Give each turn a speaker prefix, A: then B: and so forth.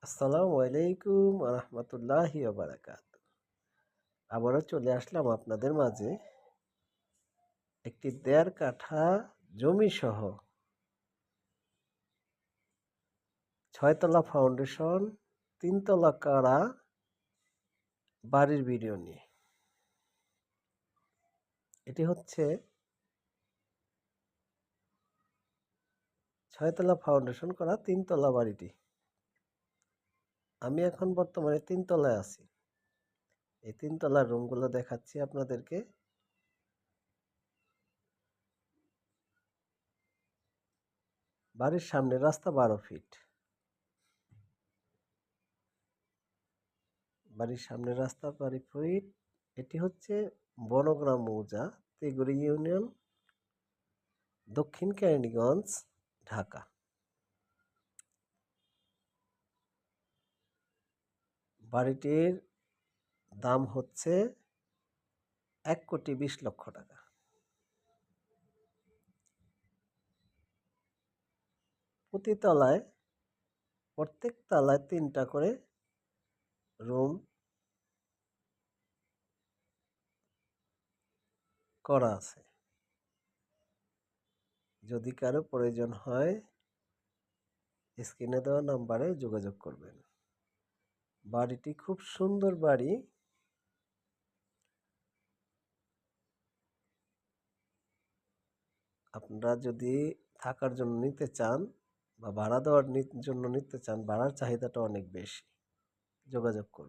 A: আসসালামু আলাইকুম রহমতুল্লাহি বারাকাত। আবারও চলে আসলাম আপনাদের মাঝে একটি ১.৫ কাঠা জমি সহ ৬ তলা ফাউন্ডেশন ৩ তলা করা বাড়ির ভিডিও নিয়ে। এটি হচ্ছে ৬ তলা ফাউন্ডেশন করা ৩ তলা বাড়িটি। আমি এখন বর্তমানে ৩ তলায় আছি। এই ৩ তলার রুমগুলো দেখাচ্ছি আপনাদেরকে। বাড়ির সামনে রাস্তা ১২ ফিট। বাড়ির সামনে রাস্তা ১২ ফিট। এটি হচ্ছে বনগ্রাম মৌজা, তেঘরি ইউনিয়ন, দক্ষিণ কেরানীগঞ্জ, ঢাকা। বাড়িটির দাম হচ্ছে ১,২০,০০,০০০ টাকা। প্রত্যেক তলায় ৩টা করে রুম করা আছে। যদি কারো প্রয়োজন হয় স্ক্রিনে দেওয়া নাম্বারে যোগাযোগ করবেন। বাড়িটি খুব সুন্দর বাড়ি। আপনারা যদি থাকার জন্য নিতে চান বা ভাড়া দেওয়ার জন্য নিতে চান, ভাড়ার চাহিদাটা অনেক বেশি। যোগাযোগ করুন।